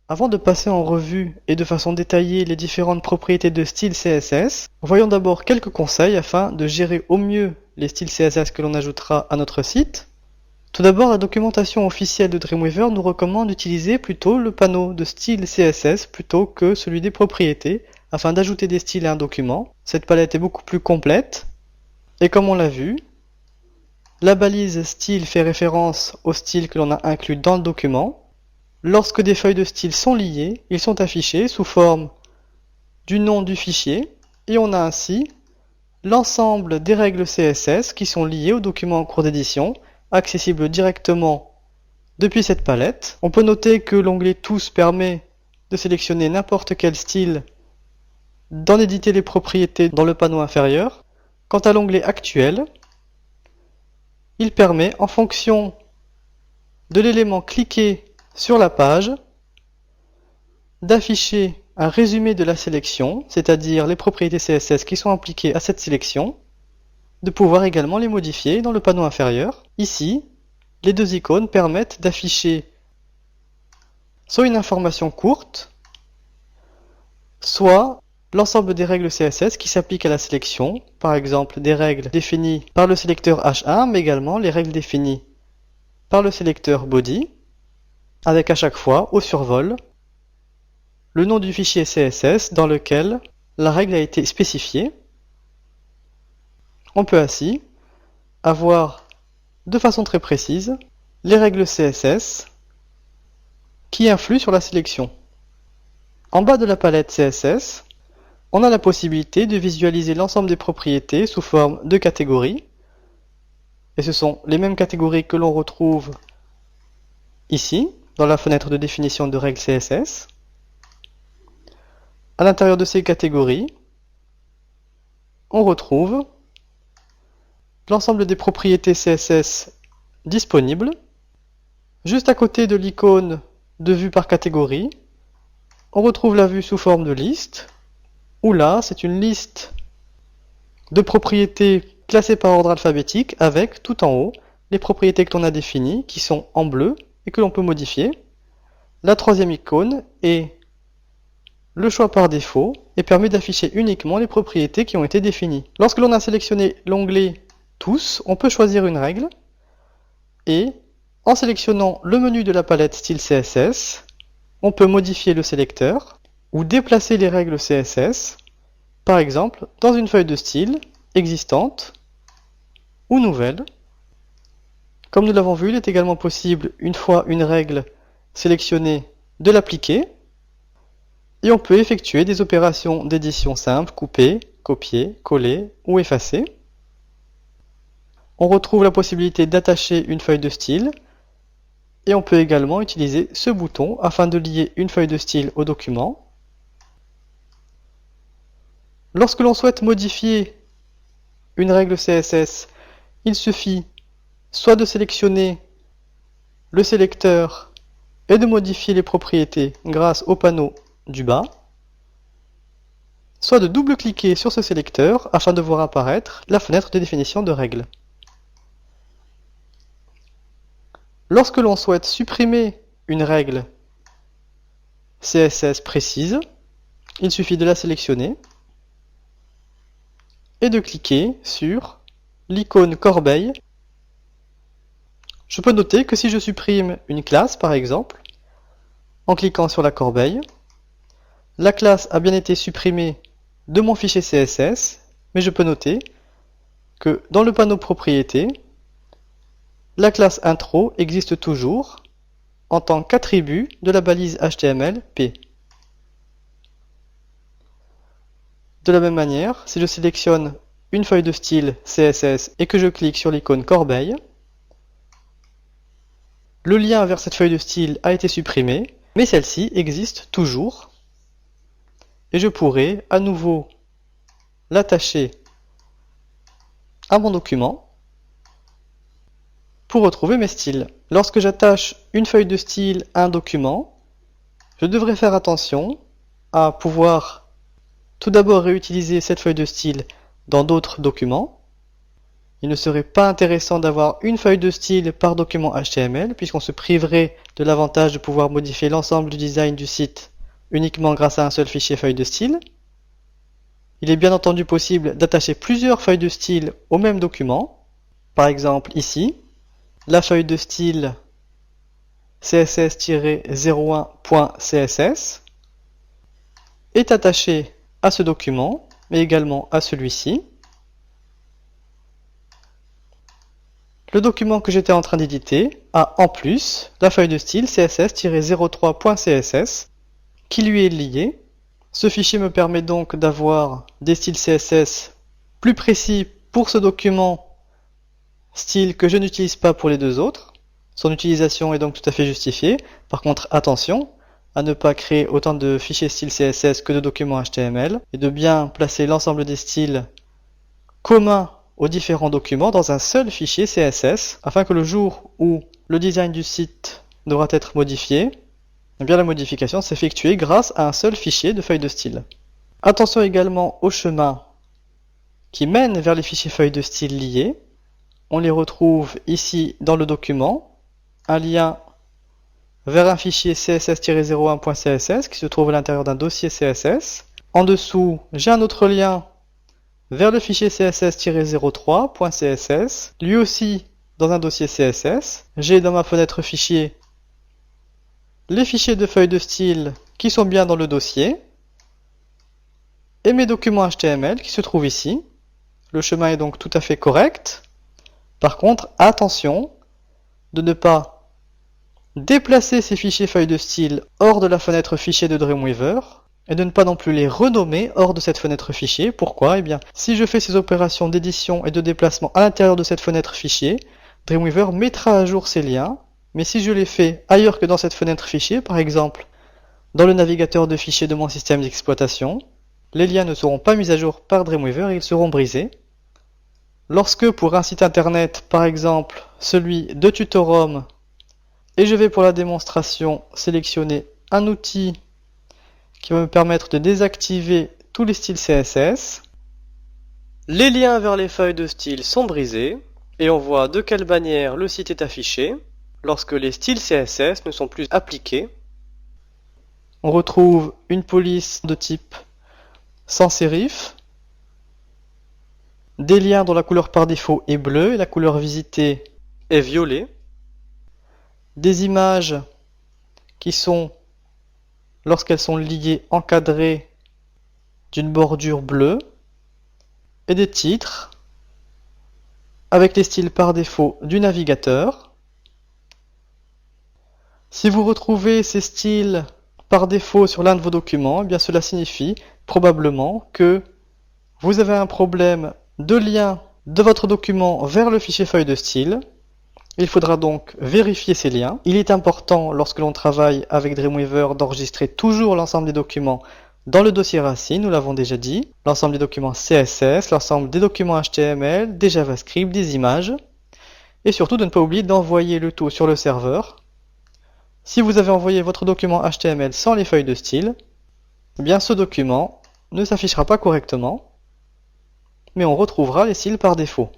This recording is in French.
Avant de passer en revue et de façon détaillée les différentes propriétés de style CSS, voyons d'abord quelques conseils afin de gérer au mieux les styles CSS que l'on ajoutera à notre site. Tout d'abord, la documentation officielle de Dreamweaver nous recommande d'utiliser plutôt le panneau de style CSS plutôt que celui des propriétés afin d'ajouter des styles à un document. Cette palette est beaucoup plus complète et comme on l'a vu, la balise style fait référence au style que l'on a inclus dans le document. Lorsque des feuilles de style sont liées, ils sont affichés sous forme du nom du fichier et on a ainsi l'ensemble des règles CSS qui sont liées au document en cours d'édition, accessibles directement depuis cette palette. On peut noter que l'onglet Tous permet de sélectionner n'importe quel style, d'en éditer les propriétés dans le panneau inférieur. Quant à l'onglet Actuel, il permet, en fonction de l'élément cliqué sur la page, d'afficher un résumé de la sélection, c'est-à-dire les propriétés CSS qui sont appliquées à cette sélection, de pouvoir également les modifier dans le panneau inférieur. Ici, les deux icônes permettent d'afficher soit une information courte, soit l'ensemble des règles CSS qui s'appliquent à la sélection, par exemple des règles définies par le sélecteur H1, mais également les règles définies par le sélecteur Body, avec à chaque fois, au survol, le nom du fichier CSS dans lequel la règle a été spécifiée. On peut ainsi avoir, de façon très précise, les règles CSS qui influent sur la sélection. En bas de la palette CSS, on a la possibilité de visualiser l'ensemble des propriétés sous forme de catégories. Et ce sont les mêmes catégories que l'on retrouve ici, dans la fenêtre de définition de règles CSS. À l'intérieur de ces catégories, on retrouve l'ensemble des propriétés CSS disponibles. Juste à côté de l'icône de vue par catégorie, on retrouve la vue sous forme de liste, où là, c'est une liste de propriétés classées par ordre alphabétique avec, tout en haut, les propriétés que l'on a définies, qui sont en bleu et que l'on peut modifier. La troisième icône est le choix par défaut et permet d'afficher uniquement les propriétés qui ont été définies. Lorsque l'on a sélectionné l'onglet Tous, on peut choisir une règle et, en sélectionnant le menu de la palette style CSS, on peut modifier le sélecteur ou déplacer les règles CSS, par exemple dans une feuille de style existante ou nouvelle. Comme nous l'avons vu, il est également possible, une fois une règle sélectionnée, de l'appliquer. Et on peut effectuer des opérations d'édition simples, couper, copier, coller ou effacer. On retrouve la possibilité d'attacher une feuille de style. Et on peut également utiliser ce bouton afin de lier une feuille de style au document. Lorsque l'on souhaite modifier une règle CSS, il suffit soit de sélectionner le sélecteur et de modifier les propriétés grâce au panneau du bas, soit de double-cliquer sur ce sélecteur afin de voir apparaître la fenêtre de définition de règles. Lorsque l'on souhaite supprimer une règle CSS précise, il suffit de la sélectionner et de cliquer sur l'icône corbeille. Je peux noter que si je supprime une classe, par exemple, en cliquant sur la corbeille, la classe a bien été supprimée de mon fichier CSS, mais je peux noter que dans le panneau propriétés, la classe intro existe toujours en tant qu'attribut de la balise HTML/P. De la même manière, si je sélectionne une feuille de style CSS et que je clique sur l'icône corbeille, le lien vers cette feuille de style a été supprimé, mais celle-ci existe toujours. Et je pourrais à nouveau l'attacher à mon document pour retrouver mes styles. Lorsque j'attache une feuille de style à un document, je devrais faire attention à pouvoir tout d'abord réutiliser cette feuille de style dans d'autres documents il ne serait pas intéressant d'avoir une feuille de style par document HTML, puisqu'on se priverait de l'avantage de pouvoir modifier l'ensemble du design du site uniquement grâce à un seul fichier feuille de style. Il est bien entendu possible d'attacher plusieurs feuilles de style au même document. Par exemple ici, la feuille de style css-01.css est attachée à ce document, mais également à celui-ci. Le document que j'étais en train d'éditer a en plus la feuille de style css-03.css qui lui est liée. Ce fichier me permet donc d'avoir des styles CSS plus précis pour ce document, style que je n'utilise pas pour les deux autres. Son utilisation est donc tout à fait justifiée. Par contre, attention à ne pas créer autant de fichiers style CSS que de documents HTML et de bien placer l'ensemble des styles communs aux différents documents dans un seul fichier CSS afin que le jour où le design du site devra être modifié, eh bien la modification s'effectue grâce à un seul fichier de feuille de style. Attention également aux chemins qui mènent vers les fichiers feuilles de style liés. On les retrouve ici dans le document. Un lien vers un fichier css-01.css qui se trouve à l'intérieur d'un dossier CSS. En dessous, j'ai un autre lien vers le fichier css-03.css, lui aussi dans un dossier CSS. J'ai dans ma fenêtre fichier les fichiers de feuilles de style qui sont bien dans le dossier et mes documents HTML qui se trouvent ici. Le chemin est donc tout à fait correct. Par contre, attention de ne pas déplacer ces fichiers feuilles de style hors de la fenêtre fichier de Dreamweaver et de ne pas non plus les renommer hors de cette fenêtre fichier. Pourquoi? Eh bien, si je fais ces opérations d'édition et de déplacement à l'intérieur de cette fenêtre fichier, Dreamweaver mettra à jour ces liens, mais si je les fais ailleurs que dans cette fenêtre fichier, par exemple dans le navigateur de fichiers de mon système d'exploitation, les liens ne seront pas mis à jour par Dreamweaver et ils seront brisés. Lorsque pour un site internet, par exemple celui de Tutorum, et je vais pour la démonstration sélectionner un outil qui va me permettre de désactiver tous les styles CSS. Les liens vers les feuilles de style sont brisés et on voit de quelle manière le site est affiché lorsque les styles CSS ne sont plus appliqués. On retrouve une police de type sans sérif, des liens dont la couleur par défaut est bleue et la couleur visitée est violet, des images qui sont, lorsqu'elles sont liées, encadrées d'une bordure bleue, et des titres avec les styles par défaut du navigateur. Si vous retrouvez ces styles par défaut sur l'un de vos documents, eh bien cela signifie probablement que vous avez un problème de lien de votre document vers le fichier feuille de style. Il faudra donc vérifier ces liens. Il est important, lorsque l'on travaille avec Dreamweaver, d'enregistrer toujours l'ensemble des documents dans le dossier racine, nous l'avons déjà dit, l'ensemble des documents CSS, l'ensemble des documents HTML, des JavaScript, des images, et surtout de ne pas oublier d'envoyer le tout sur le serveur. Si vous avez envoyé votre document HTML sans les feuilles de style, eh bien ce document ne s'affichera pas correctement, mais on retrouvera les styles par défaut.